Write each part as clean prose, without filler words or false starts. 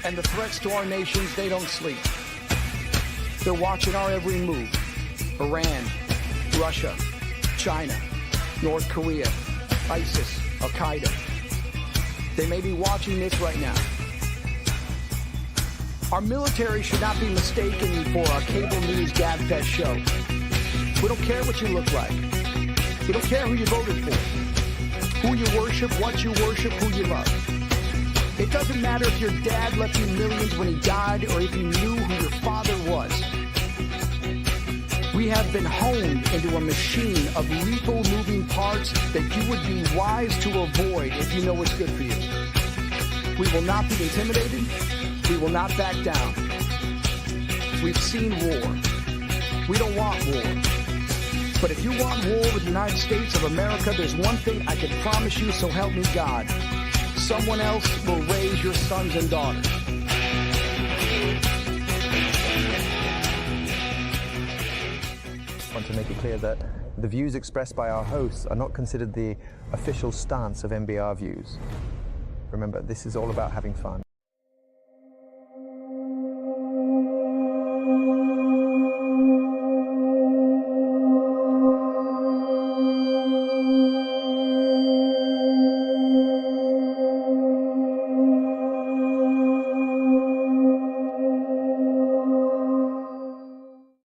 And the threats to our nations, they don't sleep. They're watching our every move. Iran, Russia, China, North Korea, ISIS, Al-Qaeda. They may be watching this right now. Our military should not be mistaken for a cable news gabfest show. We don't care what you look like. We don't care who you voted for, who you worship, what you worship, who you love. It doesn't matter if your dad left you millions when he died or if you knew who your father was. We have been honed into a machine of lethal moving parts that you would be wise to avoid if you know what's good for you. We will not be intimidated. We will not back down. We've seen war. We don't want war. But if you want war with the United States of America, there's one thing I can promise you, so help me God. Someone else will raise your sons and daughters. I want to make it clear that the views expressed by our hosts are not considered the official stance of MBR Views. Remember, this is all about having fun.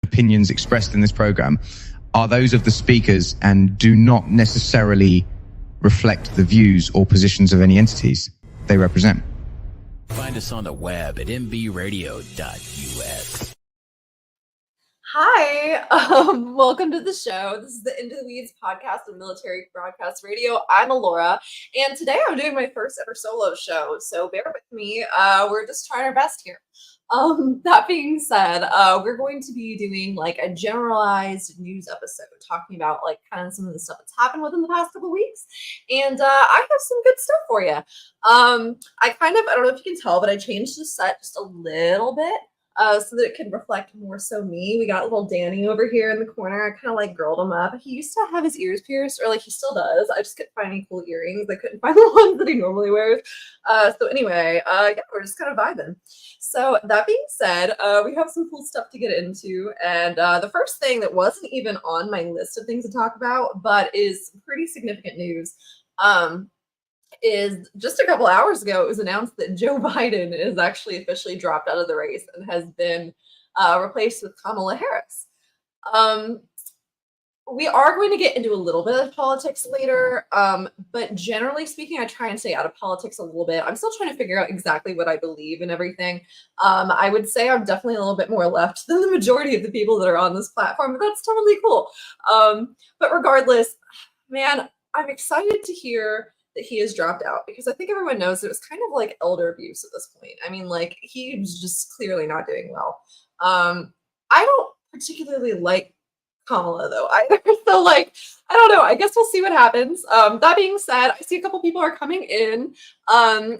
Opinions expressed in this program are those of the speakers and do not necessarily reflect the views or positions of any entities they represent. Find us on the web at mbradio.us. Hi, welcome to the show. This is the Into the Weeds podcast of Military Broadcast Radio. I'm Alora, and today I'm doing my first ever solo show, so bear with me. We're just trying our best here. That being said, we're going to be doing like a generalized news episode talking about like kind of some of the stuff that's happened within the past couple weeks. And I have some good stuff for you. I don't know if you can tell, but I changed the set just a little bit. So that it can reflect more so me. We got little Danny over here in the corner. I kind of like girled him up. He used to have his ears pierced, or like he still does. I just couldn't find any cool earrings. I couldn't find the ones that he normally wears. So anyway, yeah, we're just kind of vibing. So that being said, we have some cool stuff to get into. And the first thing that wasn't even on my list of things to talk about, but is pretty significant news, is just a couple hours ago, it was announced that Joe Biden is actually officially dropped out of the race and has been replaced with Kamala Harris. We are going to get into a little bit of politics later, but generally speaking, I try and stay out of politics a little bit. I'm still trying to figure out exactly what I believe and everything. I would say I'm definitely a little bit more left than the majority of the people that are on this platform, but that's totally cool. But regardless, man, I'm excited to hear that he has dropped out, because I think everyone knows that it was kind of like elder abuse at this point. I mean, like, he was just clearly not doing well. I don't particularly like Kamala though either. So like, I don't know. I guess we'll see what happens. That being said, I see a couple people are coming in.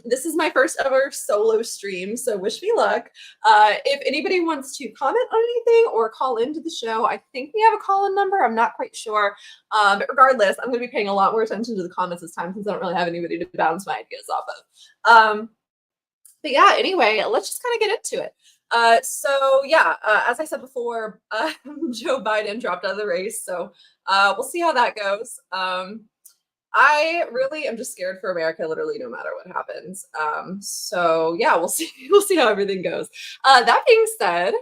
This is my first ever solo stream, so wish me luck. If anybody wants to comment on anything or call into the show, I think we have a call-in number. I'm not quite sure. But regardless, I'm going to be paying a lot more attention to the comments this time since I don't really have anybody to bounce my ideas off of. But yeah, anyway, let's just kind of get into it. So yeah, as I said before, Joe Biden dropped out of the race, so we'll see how that goes. I really am just scared for America, literally, no matter what happens. So yeah, we'll see. We'll see how everything goes. That being said,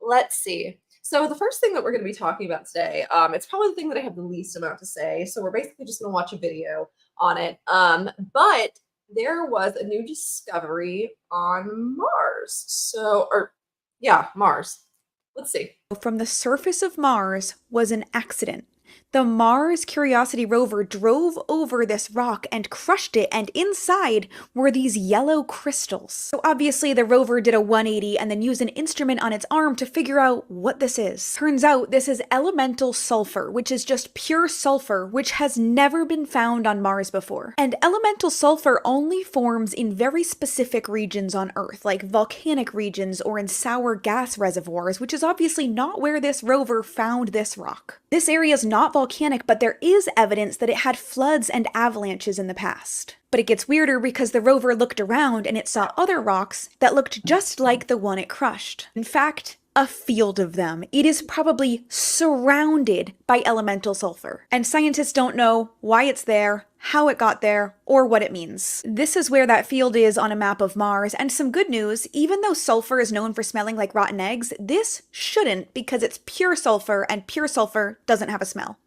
let's see. So the first thing that we're going to be talking about today, it's probably the thing that I have the least amount to say. So we're basically just going to watch a video on it. But there was a new discovery on Mars. Mars. Let's see. From the surface of Mars was an accident. The Mars Curiosity rover drove over this rock and crushed it, and inside were these yellow crystals. So obviously the rover did a 180 and then used an instrument on its arm to figure out what this is. Turns out this is elemental sulfur, which is just pure sulfur, which has never been found on Mars before. And elemental sulfur only forms in very specific regions on Earth, like volcanic regions or in sour gas reservoirs, which is obviously not where this rover found this rock. This area is not not volcanic, but there is evidence that it had floods and avalanches in the past. But it gets weirder because the rover looked around and it saw other rocks that looked just like the one it crushed. In fact, a field of them. It is probably surrounded by elemental sulfur. And scientists don't know why it's there, how it got there, or what it means. This is where that field is on a map of Mars, and some good news, even though sulfur is known for smelling like rotten eggs, this shouldn't because it's pure sulfur, and pure sulfur doesn't have a smell.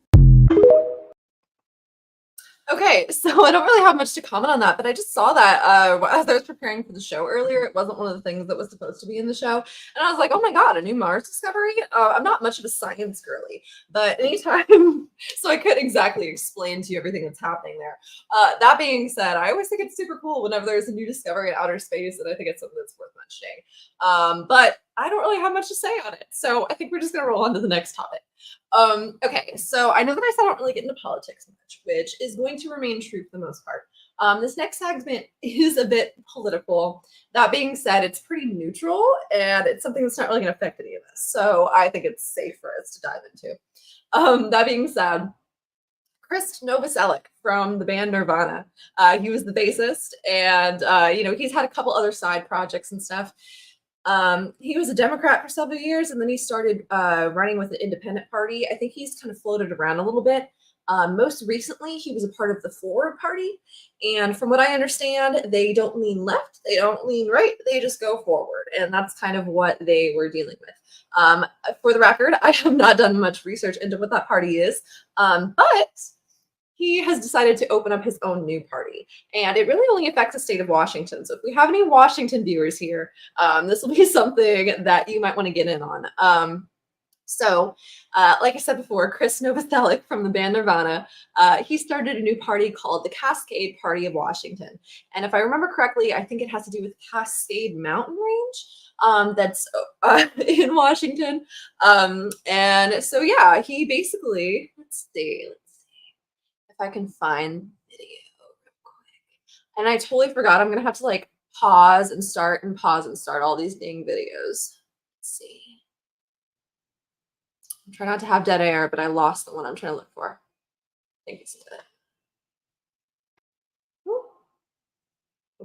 Okay, so I don't really have much to comment on that, but I just saw that as I was preparing for the show earlier. It wasn't one of the things that was supposed to be in the show. And I was like, oh my God, a new Mars discovery? I'm not much of a science girly, but anytime, so I couldn't exactly explain to you everything that's happening there. That being said, I always think it's super cool whenever there's a new discovery in outer space, and I think it's something that's worth mentioning. But I don't really have much to say on it. So I think we're just going to roll on to the next topic. Okay, so I know that I said I don't really get into politics much, which is going to remain true for the most part. This next segment is a bit political. That being said, it's pretty neutral, and it's something that's not really going to affect any of us. So I think it's safe for us to dive into. That being said, Krist Novaselic from the band Nirvana. He was the bassist, and he's had a couple other side projects and stuff. He was a Democrat for several years, and then he started running with an independent party. I think he's kind of floated around a little bit. Most recently, he was a part of the Forward Party, and from what I understand, they don't lean left, they don't lean right, they just go forward, and that's kind of what they were dealing with. For the record, I have not done much research into what that party is, but he has decided to open up his own new party, and it really only affects the state of Washington. So if we have any Washington viewers here, this will be something that you might want to get in on. Like I said before, Krist Novaselic from the band Nirvana, he started a new party called the Cascade Party of Washington. And if I remember correctly, I think it has to do with Cascade Mountain Range that's in Washington. And so, yeah, he basically, let's see if I can find video real quick. And I totally forgot. I'm going to have to like pause and start all these dang videos. Let's see. I'm trying not to have dead air, but I lost the one I'm trying to look for. I think it's it. Oh,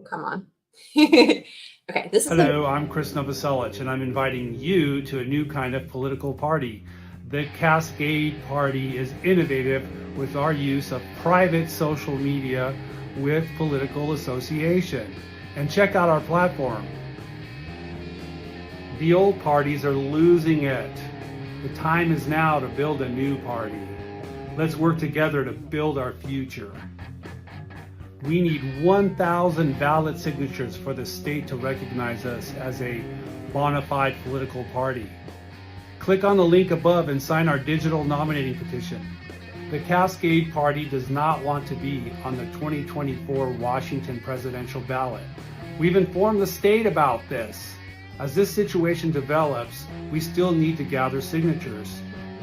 come on. Okay, this is Hello, I'm Krist Novaselic, and I'm inviting you to a new kind of political party. The Cascade Party is innovative with our use of private social media with political association. And check out our platform. The old parties are losing it. The time is now to build a new party. Let's work together to build our future. We need 1,000 valid signatures for the state to recognize us as a bona fide political party. Click on the link above and sign our digital nominating petition. The Cascade Party does not want to be on the 2024 Washington presidential ballot. We've informed the state about this. As this situation develops, we still need to gather signatures.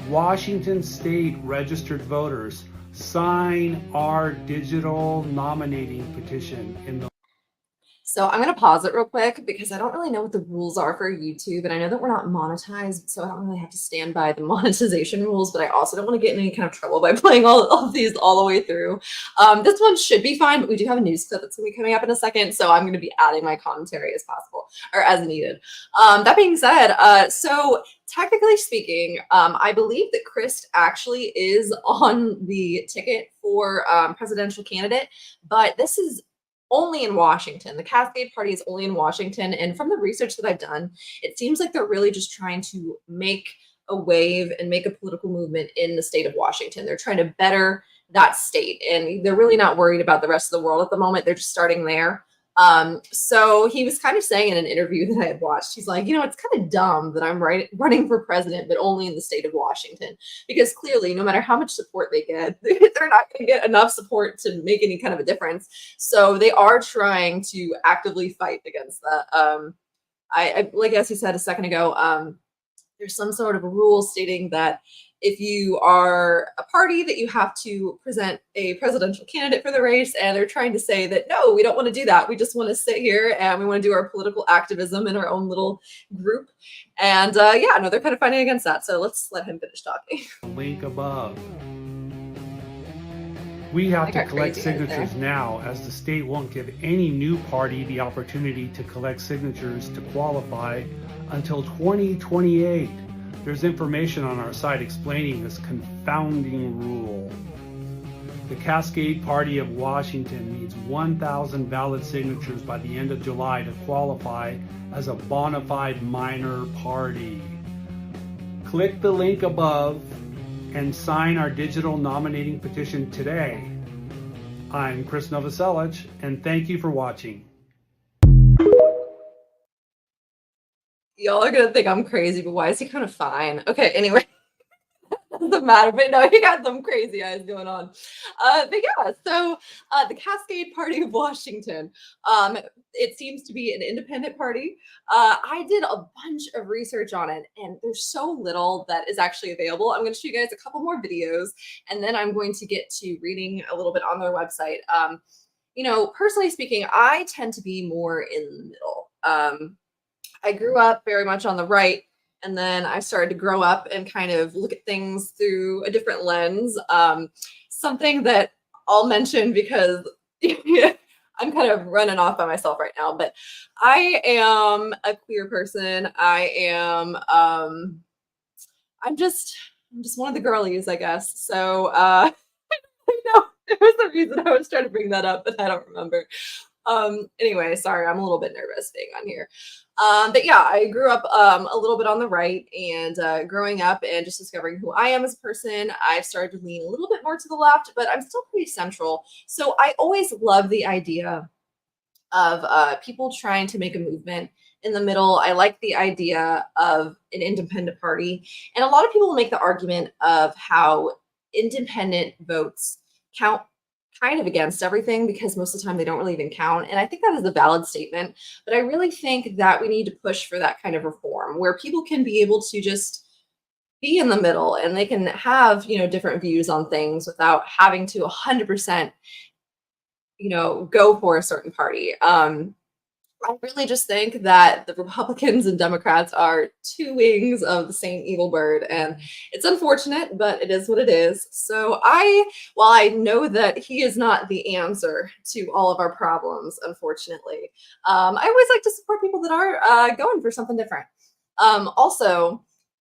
Washington state registered voters, sign our digital nominating petition in the So I'm going to pause it real quick because I don't really know what the rules are for YouTube, and I know that we're not monetized, so I don't really have to stand by the monetization rules, but I also don't want to get in any kind of trouble by playing all of these all the way through. This one should be fine, but we do have a news clip that's going to be coming up in a second, so I'm going to be adding my commentary as possible, or as needed. That being said, so technically speaking, I believe that Krist actually is on the ticket for presidential candidate, but this is only in Washington. The Cascade Party is only in Washington. And from the research that I've done, it seems like they're really just trying to make a wave and make a political movement in the state of Washington. They're trying to better that state. And they're really not worried about the rest of the world at the moment. They're just starting there. So he was kind of saying in an interview that I had watched, he's like, it's kind of dumb that I'm running for president, but only in the state of Washington, because clearly no matter how much support they get, they're not going to get enough support to make any kind of a difference. So they are trying to actively fight against that. I like, as he said a second ago, there's some sort of a rule stating that if you are a party that you have to present a presidential candidate for the race, and they're trying to say that no, we don't want to do that. We just want to sit here and we want to do our political activism in our own little group. And yeah, no, they're kind of fighting against that. So let's let him finish talking. Link above. We have to collect signatures now, as the state won't give any new party the opportunity to collect signatures to qualify until 2028. There's information on our site explaining this confounding rule. The Cascade Party of Washington needs 1,000 valid signatures by the end of July to qualify as a bona fide minor party. Click the link above and sign our digital nominating petition today. I'm Krist Novaselic, and thank you for watching. Y'all are gonna think I'm crazy, but why is he kind of fine? Okay, anyway. Doesn't matter, but no, he got some crazy eyes going on. But yeah, so the Cascade Party of Washington, it seems to be an independent party. I did a bunch of research on it, and there's so little that is actually available. I'm going to show you guys a couple more videos, and then I'm going to get to reading a little bit on their website. You know, personally speaking, I tend to be more in the middle. I grew up very much on the right, and then I started to grow up and kind of look at things through a different lens. Something that I'll mention because I'm kind of running off by myself right now, but I am a queer person. I'm just one of the girlies, I guess. So I know there was a reason I was trying to bring that up, but I don't remember. Anyway, sorry, I'm a little bit nervous being on here. But yeah, I grew up a little bit on the right, and growing up and just discovering who I am as a person, I've started to lean a little bit more to the left, but I'm still pretty central. So I always love the idea of people trying to make a movement in the middle. I like the idea of an independent party. And a lot of people make the argument of how independent votes count kind of against everything because most of the time they don't really even count. And I think that is a valid statement, but I really think that we need to push for that kind of reform where people can be able to just be in the middle and they can have, you know, different views on things without having to 100%, you know, go for a certain party. I really just think that the Republicans and Democrats are two wings of the same evil bird, and it's unfortunate, but it is what it is. So while I know that he is not the answer to all of our problems, unfortunately, I always like to support people that are going for something different. Also,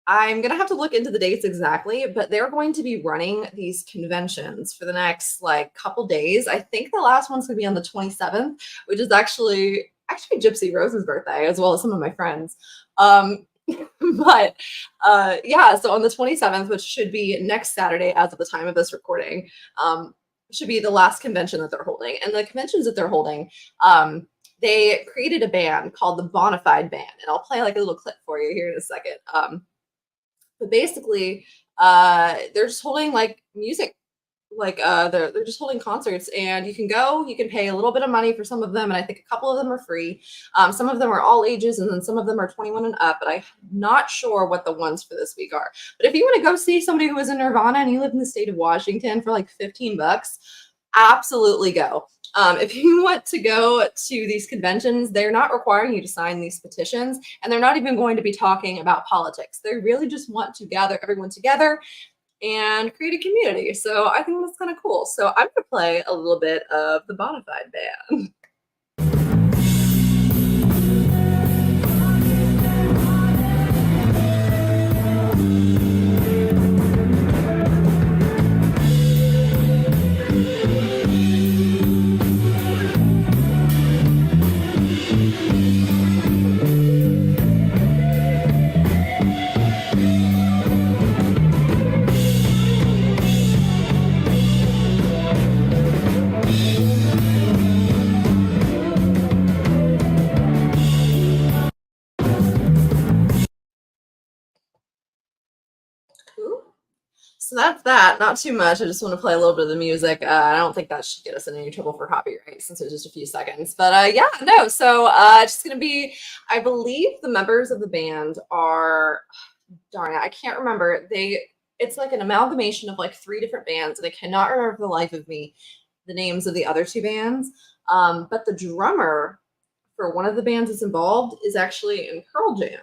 I'm going to have to look into the dates exactly, but they're going to be running these conventions for the next couple days. I think the last one's going to be on the 27th, which is actually Gypsy Rose's birthday, as well as some of my friends. But yeah, so on the 27th, which should be next Saturday as of the time of this recording, should be the last convention that they're holding. And the conventions that they're holding, they created a band called the Bonafide Band. And I'll play a little clip for you here in a second. But basically, they're just holding music. They're just holding concerts, and you can go, you can pay a little bit of money for some of them, and I think a couple of them are free. Some of them are all ages, and then some of them are 21 and up, but I'm not sure what the ones for this week are. But if you want to go see somebody who is in Nirvana and you live in the state of Washington for $15, absolutely go. If you want to go to these conventions, they're not requiring you to sign these petitions, and they're not even going to be talking about politics. They really just want to gather everyone together and create a community. So I think that's kind of cool. So I'm going to play a little bit of the Bonafide Band. So that's that. Not too much. I just want to play a little bit of the music. I don't think that should get us in any trouble for copyright since it was just a few seconds. But yeah, no. So just going to be, I believe the members of the band are, darn it, I can't remember. It's like an amalgamation of like 3 different bands, and I cannot remember for the life of me the names of the other 2 bands. But the drummer for one of the bands that's involved is actually in Pearl Jam.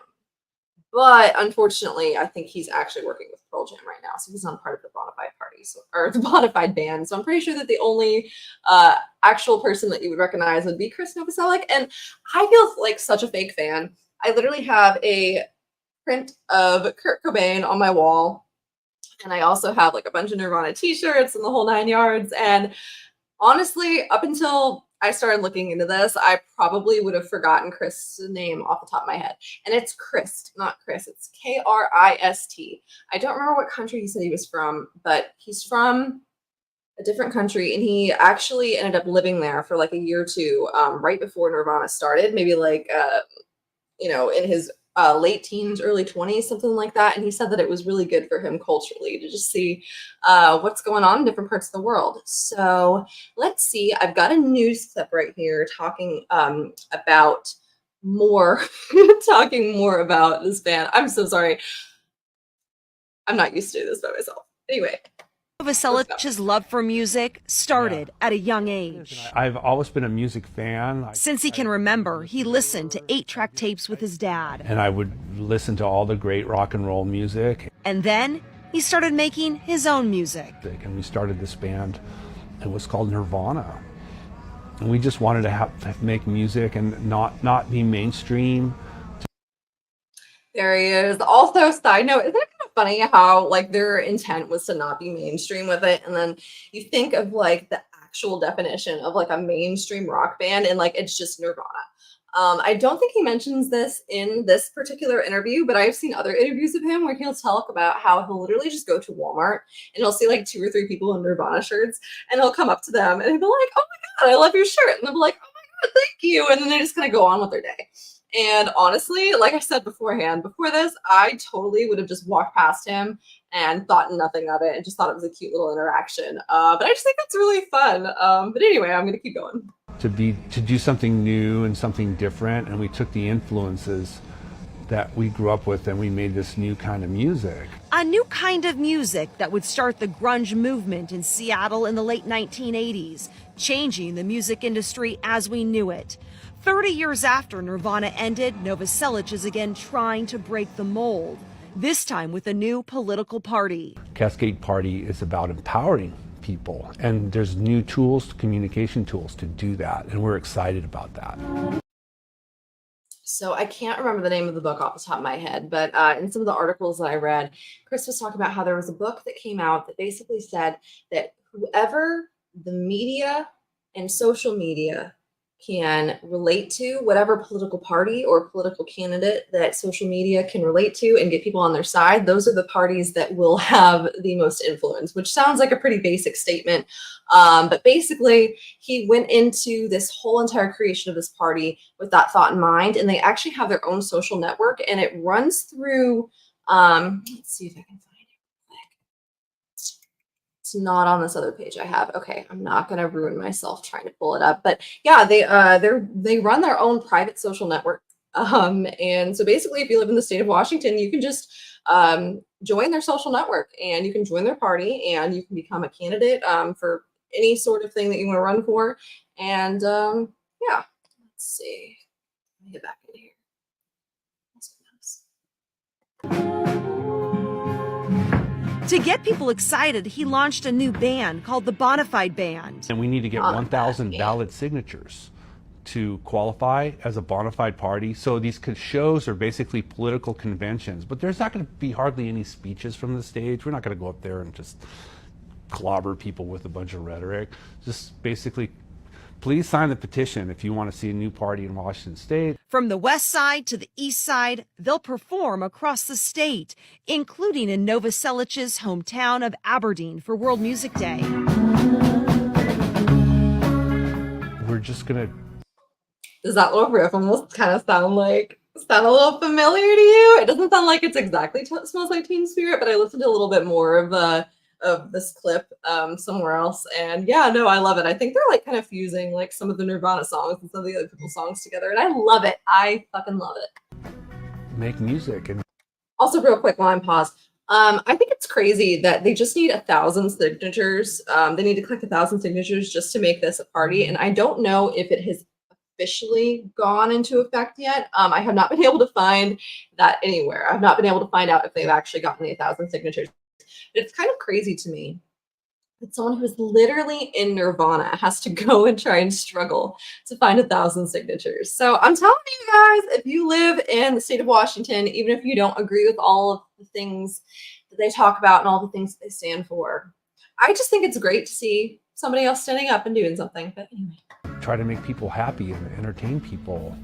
But unfortunately, I think he's actually working with Pearl Jam right now, so he's not part of the Bonafide party, or the Bonafide band. So I'm pretty sure that the only actual person that you would recognize would be Krist Novaselic, and I feel like such a fake fan. I literally have a print of Kurt Cobain on my wall, and I also have like a bunch of Nirvana t-shirts and the whole 9 yards. And honestly, up until I started looking into this, I probably would have forgotten Krist's name off the top of my head. And it's Krist, not Chris. It's Krist. I don't remember what country he said he was from, but he's from a different country, and he actually ended up living there for like a year or two, right before Nirvana started, maybe like in his late teens, early 20s, something like that. And he said that it was really good for him culturally to just see what's going on in different parts of the world. So let's see. I've got a news clip right here talking about more, talking more about this band. I'm so sorry. I'm not used to this by myself. Anyway. Novaselic's love for music started at a young age. I've always been a music fan. Since he can remember, he listened to 8-track tapes with his dad. And I would listen to all the great rock and roll music. And then he started making his own music. And we started this band. It was called Nirvana. And we just wanted to make music and not be mainstream. There he is. Also, side note, isn't it kind of funny how like their intent was to not be mainstream with it, and then you think of like the actual definition of like a mainstream rock band, and like it's just Nirvana. I don't think he mentions this in this particular interview, but I've seen other interviews of him where he'll talk about how he'll literally just go to Walmart and he'll see like 2 or 3 people in Nirvana shirts, and he'll come up to them and he'll be like, "Oh my God, I love your shirt," and they'll be like, "Oh my God, thank you," and then they're just gonna go on with their day. And honestly, like I said beforehand, before this, I totally would have just walked past him and thought nothing of it and just thought it was a cute little interaction. But I just think that's really fun. But anyway, I'm going to keep going. To do something new and something different, and we took the influences that we grew up with and we made this new kind of music. A new kind of music that would start the grunge movement in Seattle in the late 1980s, changing the music industry as we knew it. 30 years after Nirvana ended, Novaselic is again trying to break the mold, this time with a new political party. Cascade Party is about empowering people, and there's new tools, communication tools to do that, and we're excited about that. So I can't remember the name of the book off the top of my head, but in some of the articles that I read, Krist was talking about how there was a book that came out that basically said that whoever the media and social media can relate to, whatever political party or political candidate that social media can relate to and get people on their side, those are the parties that will have the most influence, which sounds like a pretty basic statement. But basically, he went into this whole entire creation of this party with that thought in mind, and they actually have their own social network, and it runs through, let's see if I can find it. It's not on this other page I have. Okay, I'm not going to ruin myself trying to pull it up. But yeah, they run their own private social network. And so basically, if you live in the state of Washington, you can just join their social network, and you can join their party, and you can become a candidate for any sort of thing that you want to run for. And yeah, let's see. Let me get back in here. To get people excited, he launched a new band called the Bonafide Band. And we need to get 1,000 ballot signatures to qualify as a bona fide party. So these shows are basically political conventions, but there's not going to be hardly any speeches from the stage. We're not going to go up there and just clobber people with a bunch of rhetoric. Just basically, please sign the petition if you want to see a new party in Washington State. From the west side to the east side, they'll perform across the state, including in Novaselic's hometown of Aberdeen for World Music Day. We're just going to... Does that little riff almost kind of sound a little familiar to you? It doesn't sound like it's exactly Smells Like Teen Spirit, but I listened to a little bit more of this clip somewhere else, and yeah, no, I love it. I think they're like kind of fusing like some of the Nirvana songs and some of the other people's songs together, and I love it. I fucking love it. Make music. And Also, real quick while I'm paused, I think it's crazy that they just need 1,000 signatures. They need to collect 1,000 signatures just to make this a party, and I don't know if it has officially gone into effect yet. I have not been able to find that anywhere. I've not been able to find out if they've actually gotten the 1,000 signatures. But it's kind of crazy to me that someone who is literally in Nirvana has to go and try and struggle to find 1,000 signatures. So I'm telling you guys, if you live in the state of Washington, even if you don't agree with all of the things that they talk about and all the things that they stand for, I just think it's great to see somebody else standing up and doing something. But anyway. Try to make people happy and entertain people.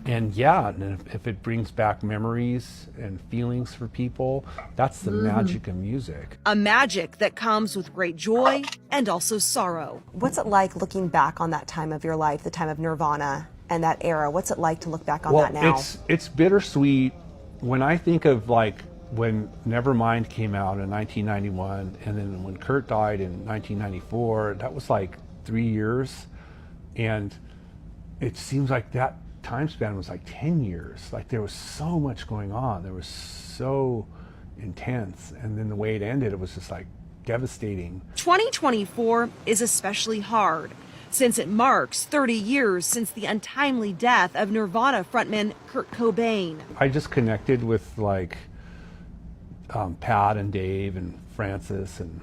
And yeah, and if it brings back memories and feelings for people, that's the magic of music. A magic that comes with great joy and also sorrow. What's it like looking back on that time of your life, the time of Nirvana and that era? What's it like to look back on that now? It's bittersweet. When I think of like when Nevermind came out in 1991, and then when Kurt died in 1994, that was like 3 years. And it seems like that time span was like 10 years. Like there was so much going on. There was so intense. And then the way it ended, it was just like devastating. 2024 is especially hard since it marks 30 years since the untimely death of Nirvana frontman Kurt Cobain. I just connected with like Pat and Dave and Francis, and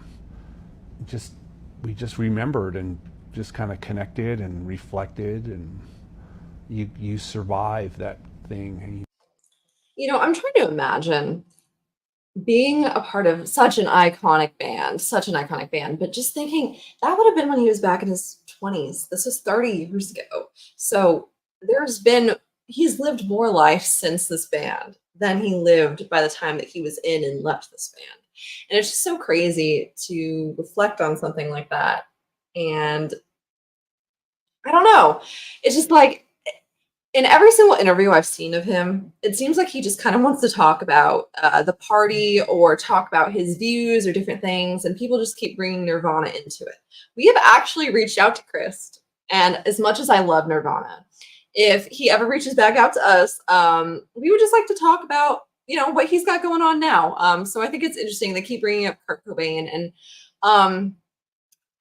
we just remembered and just kind of connected and reflected, and you survive that thing. You know, I'm trying to imagine being a part of such an iconic band, but just thinking that would have been when he was back in his 20s. This was 30 years ago. So he's lived more life since this band than he lived by the time that he was in and left this band. And it's just so crazy to reflect on something like that. And I don't know. It's just like, in every single interview I've seen of him, it seems like he just kind of wants to talk about the party or talk about his views or different things, and people just keep bringing Nirvana into it. We have actually reached out to Krist, and as much as I love Nirvana, if he ever reaches back out to us, we would just like to talk about, you know, what he's got going on now. So I think it's interesting they keep bringing up Kurt Cobain, and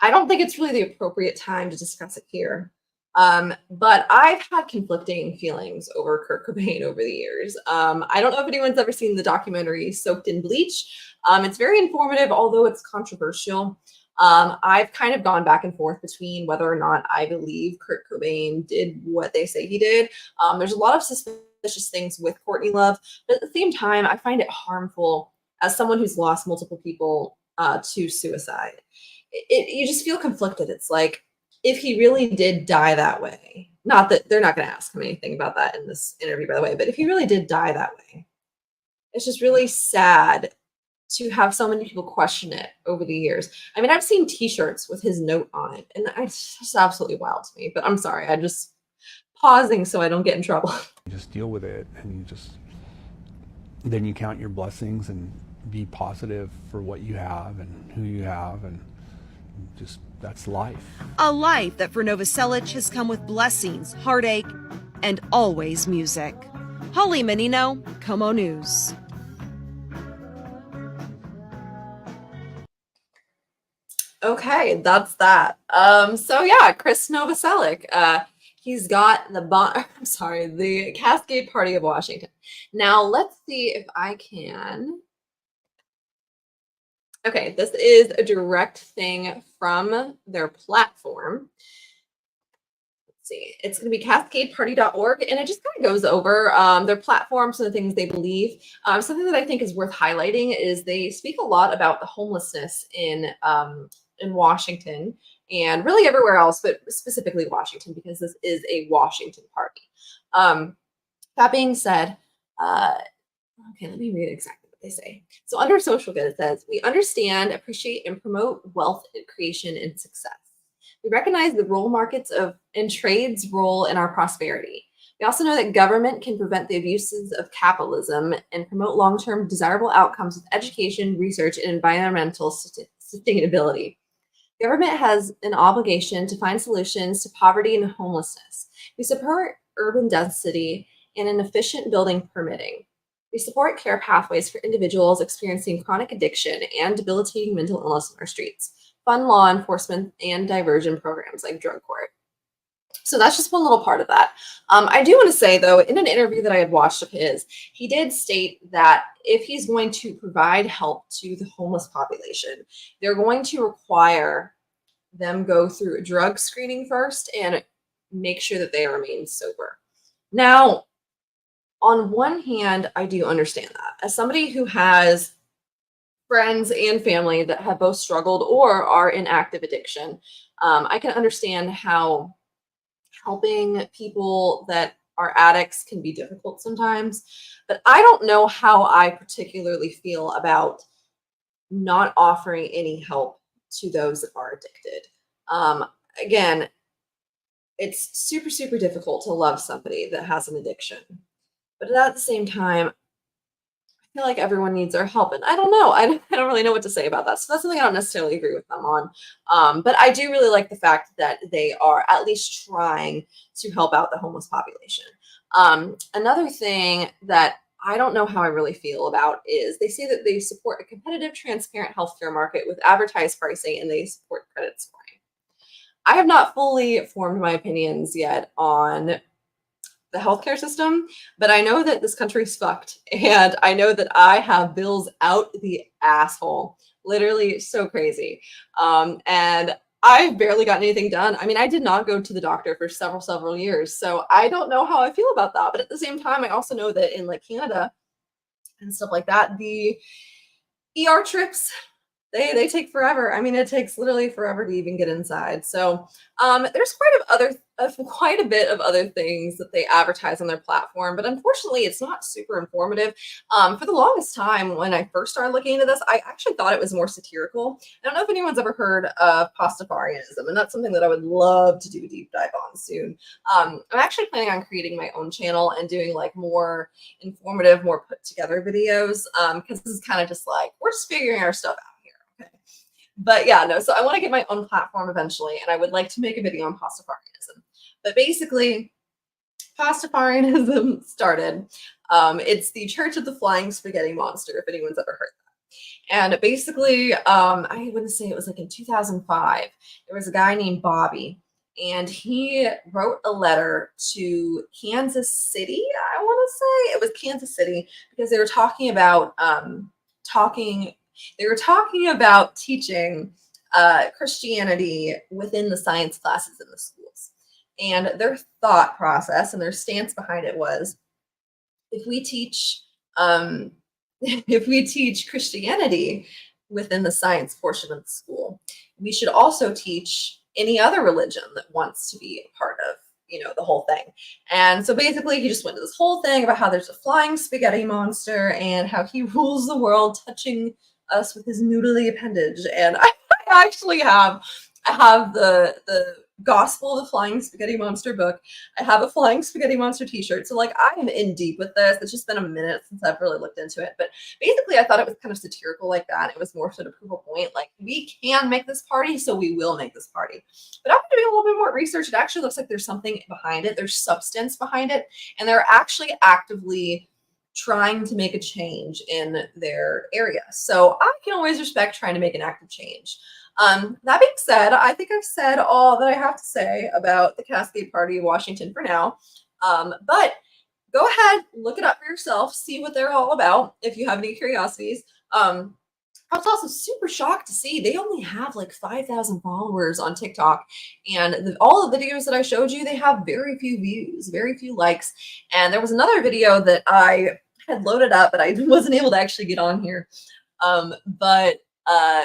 I don't think it's really the appropriate time to discuss it here. But I've had conflicting feelings over Kurt Cobain over the years. I don't know if anyone's ever seen the documentary Soaked in Bleach. It's very informative, although it's controversial. I've kind of gone back and forth between whether or not I believe Kurt Cobain did what they say he did. There's a lot of suspicious things with Courtney Love, but at the same time, I find it harmful as someone who's lost multiple people to suicide. You just feel conflicted. It's like, if he really did die that way, not that they're not going to ask him anything about that in this interview, by the way, but if he really did die that way, it's just really sad to have so many people question it over the years. I mean, I've seen t-shirts with his note on it, and it's just absolutely wild to me, but I'm sorry. I'm just pausing so I don't get in trouble. You just deal with it, and then you count your blessings and be positive for what you have and who you have, and just that's life. A life that for Novaselic has come with blessings, heartache, and always music. Holly Menino, Como News. Okay, that's that. So yeah, Krist Novaselic. He's got the Cascade Party of Washington. Now let's see if I can. Okay, this is a direct thing from their platform. Let's see. It's going to be cascadeparty.org, and it just kind of goes over their platforms and the things they believe. Something that I think is worth highlighting is they speak a lot about the homelessness in Washington and really everywhere else, but specifically Washington, because this is a Washington party. That being said, okay, let me read exactly they say. So under social good, it says, we understand, appreciate, and promote wealth creation and success. We recognize the role markets and trade's role in our prosperity. We also know that government can prevent the abuses of capitalism and promote long-term desirable outcomes with education, research, and environmental sustainability. Government has an obligation to find solutions to poverty and homelessness. We support urban density and an efficient building permitting. They support care pathways for individuals experiencing chronic addiction and debilitating mental illness in our streets, fund law enforcement and diversion programs like drug court. So that's just one little part of that. I do want to say, though, in an interview that I had watched of his, he did state that if he's going to provide help to the homeless population, they're going to require them go through a drug screening first and make sure that they remain sober. Now, on one hand, I do understand that. As somebody who has friends and family that have both struggled or are in active addiction, I can understand how helping people that are addicts can be difficult sometimes. But I don't know how I particularly feel about not offering any help to those that are addicted. Again, it's super, super difficult to love somebody that has an addiction. But at the same time, I feel like everyone needs our help. And I don't know. I don't really know what to say about that. So that's something I don't necessarily agree with them on. But I do really like the fact that they are at least trying to help out the homeless population. Another thing that I don't know how I really feel about is they say that they support a competitive, transparent healthcare market with advertised pricing and they support credit scoring. I have not fully formed my opinions yet on the healthcare system, but I know that this country's fucked, and I know that I have bills out the asshole, literally so crazy. And I've barely gotten anything done. I mean, I did not go to the doctor for several years, so I don't know how I feel about that. But at the same time, I also know that in like Canada and stuff like that, the ER trips, they take forever. I mean, it takes literally forever to even get inside. So there's quite a bit of other things that they advertise on their platform, but unfortunately, it's not super informative. For the longest time, when I first started looking into this, I actually thought it was more satirical. I don't know if anyone's ever heard of Pastafarianism, and that's something that I would love to do a deep dive on soon. I'm actually planning on creating my own channel and doing like more informative, more put together videos, because this is kind of just like we're just figuring our stuff out. But yeah, no, so I want to get my own platform eventually, and I would like to make a video on Pastafarianism. But basically, Pastafarianism started. It's the Church of the Flying Spaghetti Monster, if anyone's ever heard that. And basically, I wouldn't say it was like in 2005, there was a guy named Bobby, and he wrote a letter to Kansas City, I want to say. It was Kansas City, because they were talking about teaching Christianity within the science classes in the schools. And their thought process and their stance behind it was, if we teach Christianity within the science portion of the school, we should also teach any other religion that wants to be a part of, the whole thing. And so basically he just went to this whole thing about how there's a flying spaghetti monster and how he rules the world, touching us with his noodly appendage. And I actually have the Gospel of the Flying Spaghetti Monster book. I have a Flying Spaghetti Monster t-shirt. So like I am in deep with this. It's just been a minute since I've really looked into it. But basically I thought it was kind of satirical like that. It was more so to prove a point. Like, we can make this party, so we will make this party. But after doing a little bit more research, it actually looks like there's something behind it. There's substance behind it. And they're actually actively trying to make a change in their area. So I can always respect trying to make an active change. That being said, I think I've said all that I have to say about the Cascade Party of Washington for now. But go ahead, look it up for yourself, see what they're all about if you have any curiosities. I was also super shocked to see they only have like 5,000 followers on TikTok. And all the videos that I showed you, they have very few views, very few likes. And there was another video that I had loaded up, but I wasn't able to actually get on here.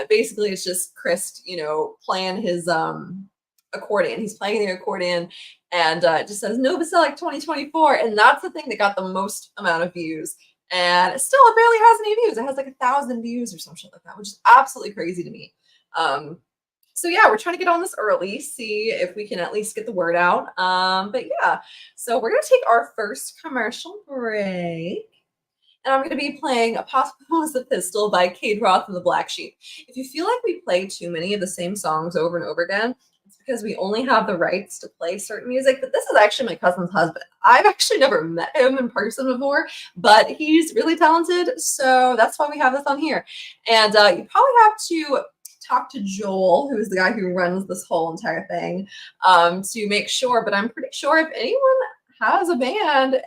Basically it's just Krist, playing his accordion. He's playing the accordion, and it just says Novaselic 2024, and that's the thing that got the most amount of views. And still, it barely has any views. It has like 1,000 views or some shit like that, which is absolutely crazy to me. So yeah, we're trying to get on this early, see if we can at least get the word out. But yeah, so we're gonna take our first commercial break. And I'm going to be playing A Possible Was a Pistol by Cade Roth and the Black Sheep. If you feel like we play too many of the same songs over and over again, it's because we only have the rights to play certain music. But this is actually my cousin's husband. I've actually never met him in person before, but he's really talented. So that's why we have this on here. And you probably have to talk to Joel, who is the guy who runs this whole entire thing, to make sure. But I'm pretty sure if anyone has a band,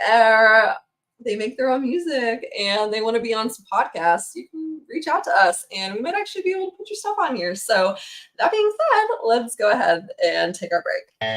they make their own music and they want to be on some podcasts, you can reach out to us and we might actually be able to put your stuff on here. So that being said, let's go ahead and take our break.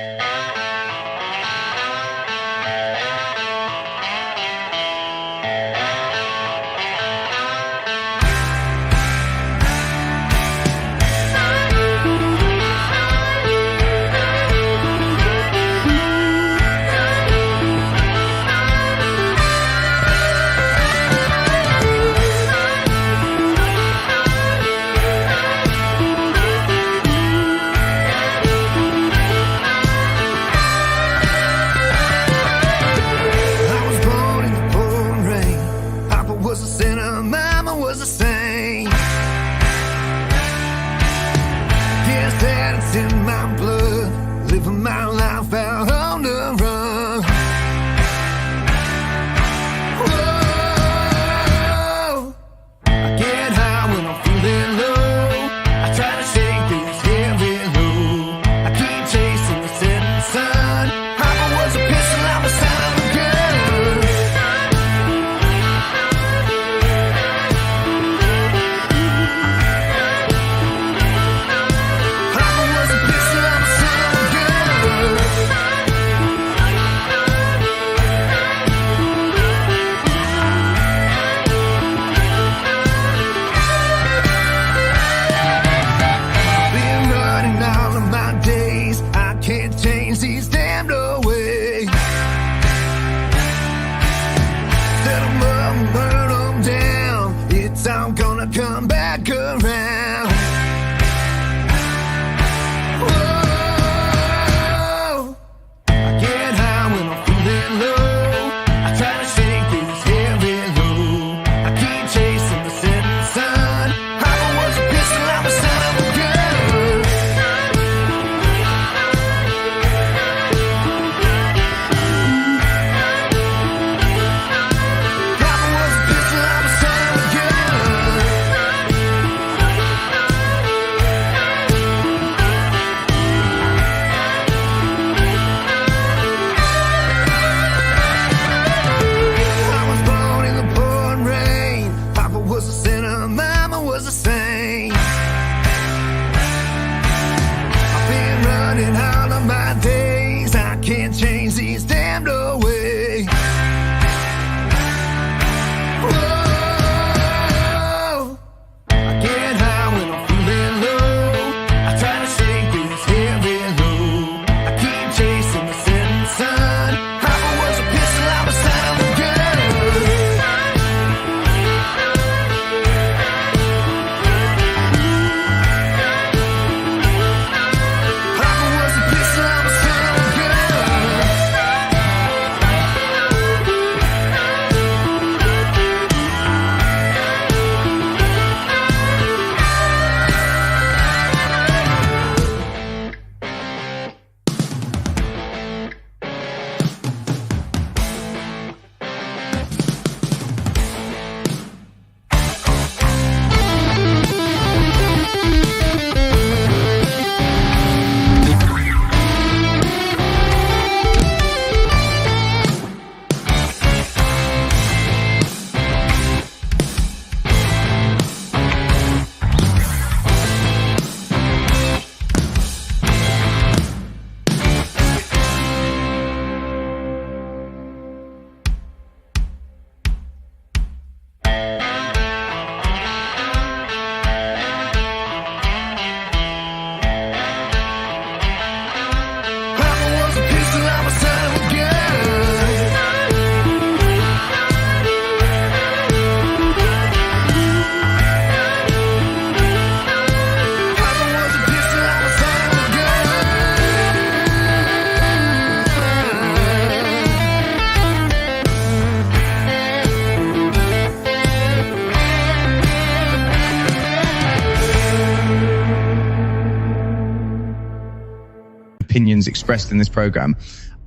opinions expressed in this program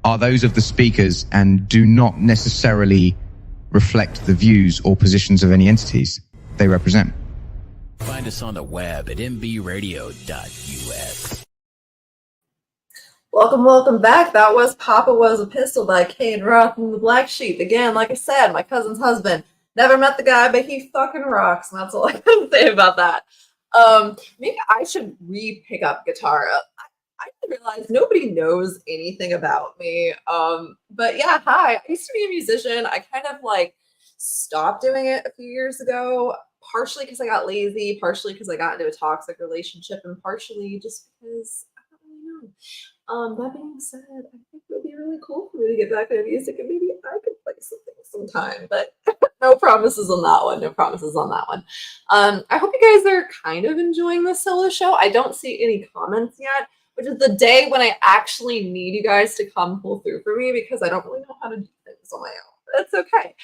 are those of the speakers and do not necessarily reflect the views or positions of any entities they represent. Find us on the web at mbradio.us. Welcome back. That was Papa Was a Pistol by Cade Roth and the Black Sheep. Again, like I said, my cousin's husband. Never met the guy, but he fucking rocks. And that's all I can say about that. Maybe I should re-pick up guitar. I didn't realize nobody knows anything about me. But yeah, hi. I used to be a musician. I kind of like stopped doing it a few years ago, partially because I got lazy, partially because I got into a toxic relationship, and partially just because I don't really know. That being said, I think it would be really cool for me to get back into music, and maybe I could play something sometime, but no promises on that one. No promises on that one. I hope you guys are kind of enjoying this solo show. I don't see any comments yet, which is the day when I actually need you guys to come pull through for me, because I don't really know how to do things on my own. That's okay.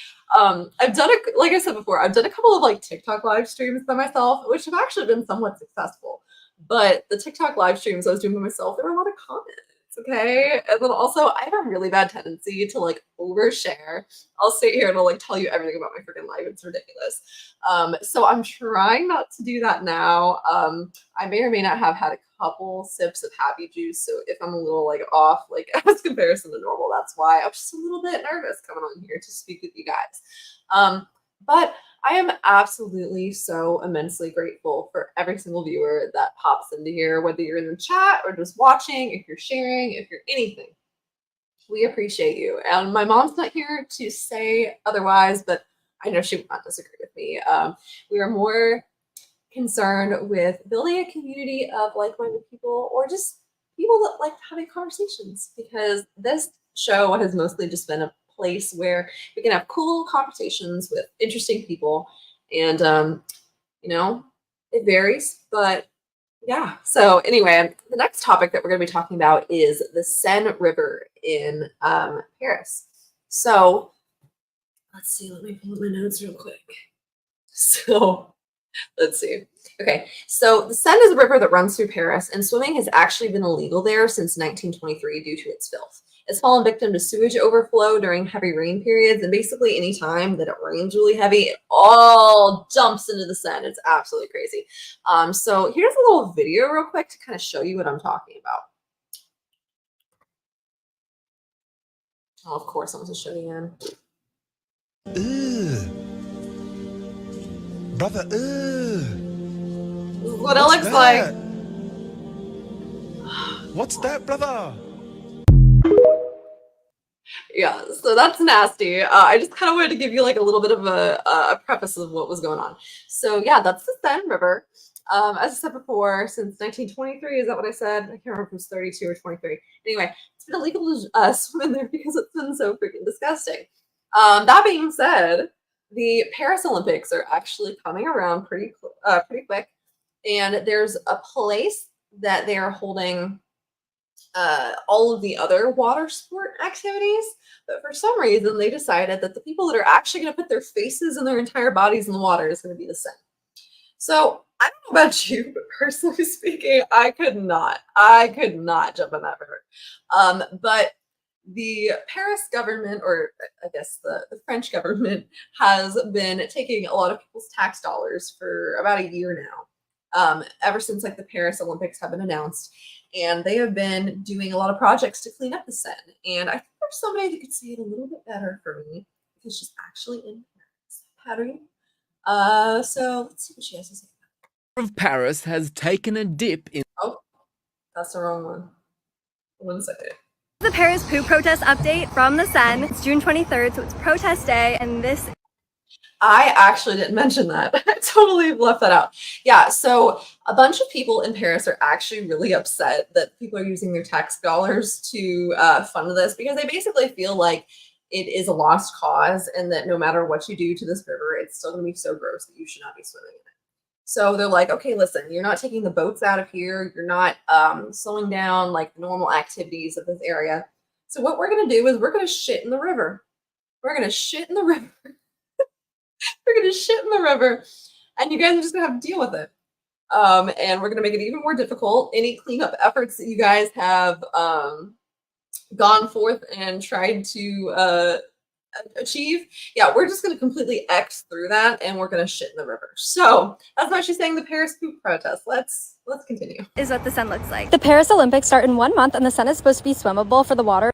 I've done like I said before, I've done a couple of like TikTok live streams by myself, which have actually been somewhat successful. But the TikTok live streams I was doing by myself, there were a lot of comments. Okay. And then also I have a really bad tendency to like overshare. I'll sit here and I'll like tell you everything about my freaking life. It's ridiculous. So I'm trying not to do that now. I may or may not have had a couple sips of happy juice. So if I'm a little like off, like as comparison to normal, that's why I'm just a little bit nervous coming on here to speak with you guys. But I am absolutely so immensely grateful for every single viewer that pops into here, whether you're in the chat or just watching, if you're sharing, if you're anything. We appreciate you. And my mom's not here to say otherwise, but I know she would not disagree with me. We are more concerned with building a community of like-minded people, or just people that like having conversations, because this show has mostly just been a place where we can have cool conversations with interesting people, and you know, it varies, but yeah. So anyway, the next topic that we're going to be talking about is the Seine River in Paris. So let's see, let me pull up my notes real quick. So let's see. Okay, so the Seine is a river that runs through Paris, and swimming has actually been illegal there since 1923 due to its filth. It's fallen victim to sewage overflow during heavy rain periods, and basically any time that it rains really heavy, it all dumps into the Seine. It's absolutely crazy. So here's a little video real quick to kind of show you what I'm talking about. Oh, of course, I'm just showing you in. Brother, what it looks like. What's that, brother? Yeah, so that's nasty. I just kind of wanted to give you like a little bit of a preface of what was going on. So yeah, that's the Seine River. As I said before, since 1923, is that what I said? I can't remember if it was 32 or 23. Anyway, it's been illegal to swim in there because it's been so freaking disgusting. That being said, the Paris Olympics are actually coming around pretty quick, and there's a place that they are holding all of the other water sport activities, but for some reason they decided that the people that are actually going to put their faces and their entire bodies in the water is going to be the Seine. So I don't know about you, but personally speaking, I could not jump in that river. But the Paris government, or I guess the French government, has been taking a lot of people's tax dollars for about a year now, ever since like the Paris Olympics have been announced. And they have been doing a lot of projects to clean up the Seine. And I think there's somebody that could say it a little bit better for me, because she's actually in Paris. Patty. So let's see what she has to say. Of Paris has taken a dip in. Oh, that's the wrong one. 1 second. The Paris poo protest update from the Seine. It's June 23rd, so it's protest day, and this. I actually didn't mention that. I totally left that out. Yeah, so a bunch of people in Paris are actually really upset that people are using their tax dollars to fund this, because they basically feel like it is a lost cause, and that no matter what you do to this river, it's still going to be so gross that you should not be swimming in it. So they're like, okay, listen, you're not taking the boats out of here. You're not slowing down like the normal activities of this area. So what we're going to do is we're going to shit in the river. We're going to shit in the river. We're going to shit in the river, and you guys are just going to have to deal with it. And we're going to make it even more difficult. Any cleanup efforts that you guys have gone forth and tried to achieve, yeah, we're just going to completely X through that, and we're going to shit in the river. So that's why she's saying the Paris poop protest. Let's continue. Is what the Seine looks like. The Paris Olympics start in 1 month, and the Seine is supposed to be swimmable for the water.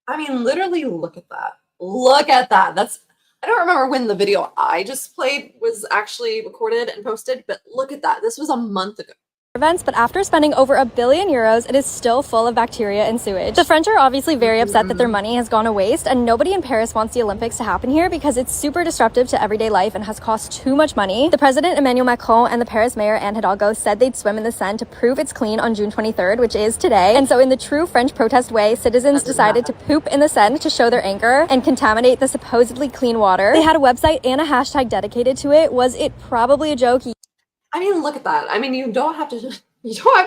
I mean, literally, look at that. Look at that. I don't remember when the video I just played was actually recorded and posted, but look at that. This was a month ago. Events, but after spending over €1 billion, it is still full of bacteria and sewage. The French are obviously very upset that their money has gone to waste, and nobody in Paris wants the Olympics to happen here because it's super disruptive to everyday life and has cost too much money. The president, Emmanuel Macron, and the Paris mayor, Anne Hidalgo, said they'd swim in the Seine to prove it's clean on June 23rd, which is today. And so in the true French protest way, citizens decided to poop in the Seine to show their anger and contaminate the supposedly clean water. They had a website and a hashtag dedicated to it. Was it probably a joke? I mean, look at that. I mean, you don't have to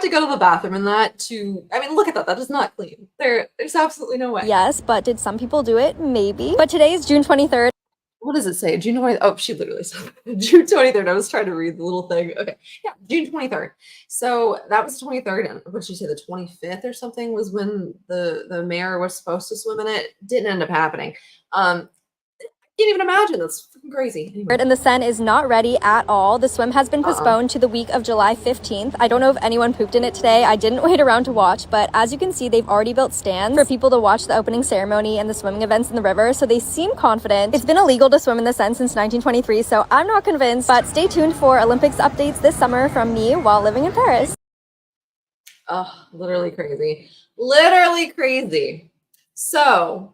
go to the bathroom in that to, I mean, look at that. That is not clean. There's absolutely no way. Yes, but did some people do it? Maybe. But today is June 23rd. What does it say? June 23rd. Oh, she literally said June 23rd. I was trying to read the little thing. Okay. Yeah, June 23rd. So that was the 23rd. And what did she say? The 25th or something was when the mayor was supposed to swim in it. Didn't end up happening. Can't even imagine. That's freaking crazy. Anyway. And the Seine is not ready at all. The swim has been postponed to the week of July 15th. I don't know if anyone pooped in it today. I didn't wait around to watch, but as you can see, they've already built stands for people to watch the opening ceremony and the swimming events in the river, so they seem confident. It's been illegal to swim in the Seine since 1923, so I'm not convinced, but stay tuned for Olympics updates this summer from me while living in Paris. Oh, literally crazy. Literally crazy. So,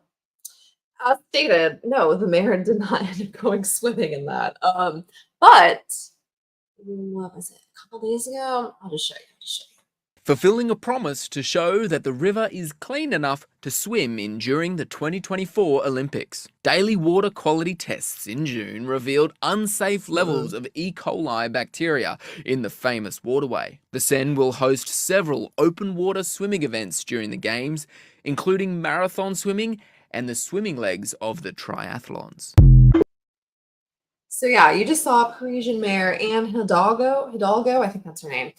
as stated, no, the mayor did not end up going swimming in that. But what was it? A couple days ago? I'll just show you. Fulfilling a promise to show that the river is clean enough to swim in during the 2024 Olympics. Daily water quality tests in June revealed unsafe levels of E. coli bacteria in the famous waterway. The Seine will host several open water swimming events during the Games, including marathon swimming and the swimming legs of the triathlons. So yeah, you just saw Parisian Mayor Anne Hidalgo, I think that's her name.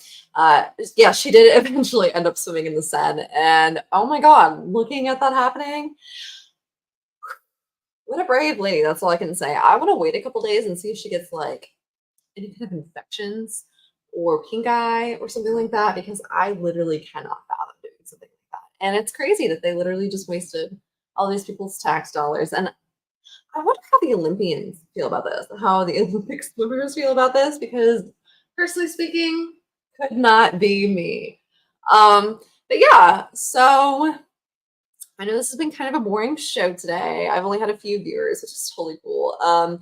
Yeah, she did eventually end up swimming in the Seine, and oh my God, looking at that happening, what a brave lady. That's all I can say. I want to wait a couple days and see if she gets like any kind of infections or pink eye or something like that, because I literally cannot fathom doing something like that. And it's crazy that they literally just wasted all these people's tax dollars. And I wonder how the Olympians feel about this, how the Olympic swimmers feel about this, because personally speaking, could not be me. But yeah, so I know this has been kind of a boring show today. I've only had a few viewers, which is totally cool. And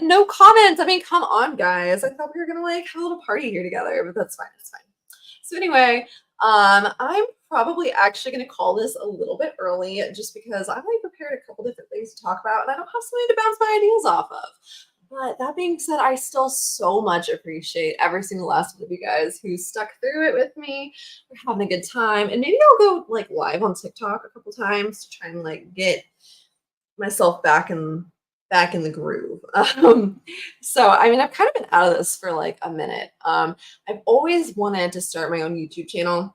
no comments. I mean, come on, guys. I thought we were gonna like have a little party here together, but that's fine. It's fine. So anyway, I'm probably actually going to call this a little bit early just because I've already prepared a couple different things to talk about and I don't have somebody to bounce my ideas off of. But that being said, I still so much appreciate every single last one of you guys who stuck through it with me. We're having a good time. And maybe I'll go like live on TikTok a couple times to try and like get myself back in the groove. So I mean, I've kind of been out of this for like a minute. I've always wanted to start my own YouTube channel,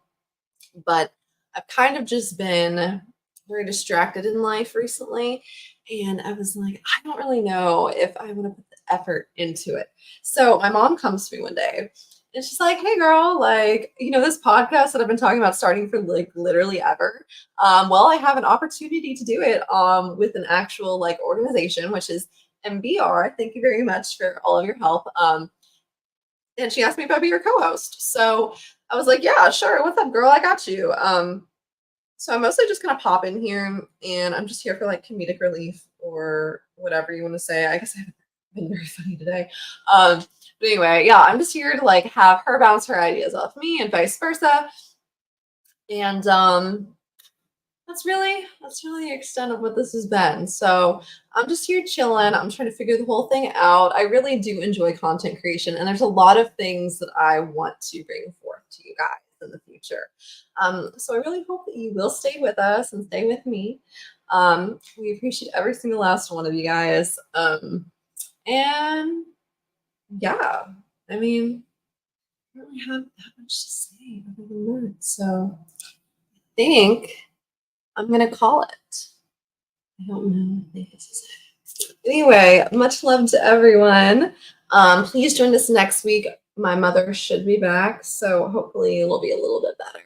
but I've kind of just been very distracted in life recently. And I was like, I don't really know if I want to put the effort into it. So my mom comes to me one day and she's like, hey girl, like, you know, this podcast that I've been talking about starting for like literally ever. Well, I have an opportunity to do it with an actual like organization, which is MBR. Thank you very much for all of your help. And she asked me if I'd be your co-host. So I was like, yeah, sure. What's up, girl? I got you. So I'm mostly just gonna pop in here and I'm just here for like comedic relief or whatever you want to say. I guess I haven't been very funny today. But anyway, yeah, I'm just here to like have her bounce her ideas off me and vice versa. And that's really the extent of what this has been. So I'm just here chilling. I'm trying to figure the whole thing out. I really do enjoy content creation, and there's a lot of things that I want to bring forth to you guys in the future. So I really hope that you will stay with us and stay with me. We appreciate every single last one of you guys. And yeah, I mean, don't really have that much to say other than that. So I think I'm gonna call it. I don't know. I think this is it. Anyway, much love to everyone. Please join us next week. My mother should be back, so hopefully it'll be a little bit better.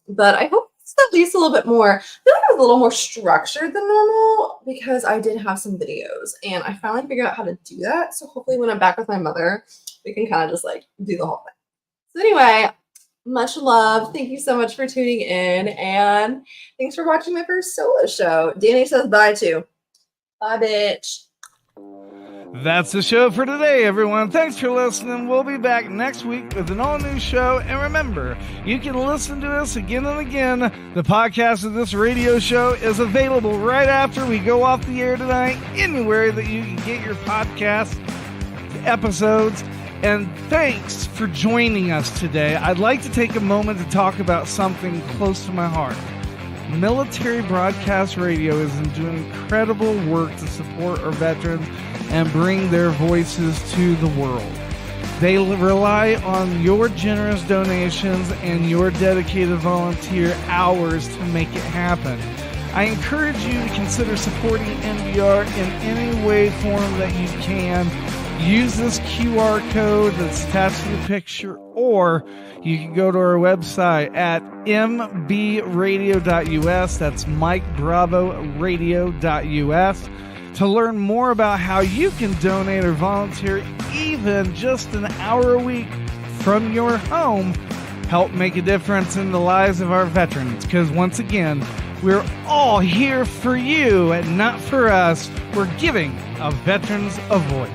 But I hope it's at least a little bit more. I feel like it was a little more structured than normal because I did have some videos, and I finally figured out how to do that. So hopefully when I'm back with my mother, we can kind of just like do the whole thing. So anyway, much love. Thank you so much for tuning in, and thanks for watching my first solo show. Danny says bye too. Bye, bitch. That's the show for today, everyone. Thanks for listening. We'll be back next week with an all-new show. And remember, you can listen to us again and again. The podcast of this radio show is available right after we go off the air tonight, anywhere that you can get your podcast episodes. And thanks for joining us today. I'd like to take a moment to talk about something close to my heart. Military Broadcast Radio is doing incredible work to support our veterans and bring their voices to the world. They rely on your generous donations and your dedicated volunteer hours to make it happen. I encourage you to consider supporting NBR in any way, form that you can. Use this QR code that's attached to the picture, or you can go to our website at mbradio.us. That's Mike Bravo Radio.us to learn more about how you can donate or volunteer even just an hour a week from your home. Help make a difference in the lives of our veterans, because once again, we're all here for you and not for us. We're giving our veterans a voice.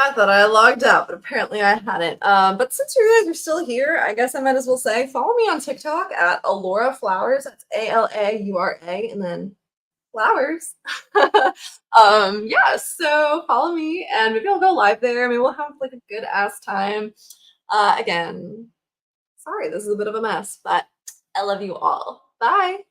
I thought I logged out, but apparently I hadn't. But since you guys are still here, I guess I might as well say, follow me on TikTok at Alura Flowers. That's ALAURA, and then flowers. Yeah, so follow me, and maybe I'll go live there. Maybe we'll have like a good ass time. Again, sorry, this is a bit of a mess, but I love you all. Bye.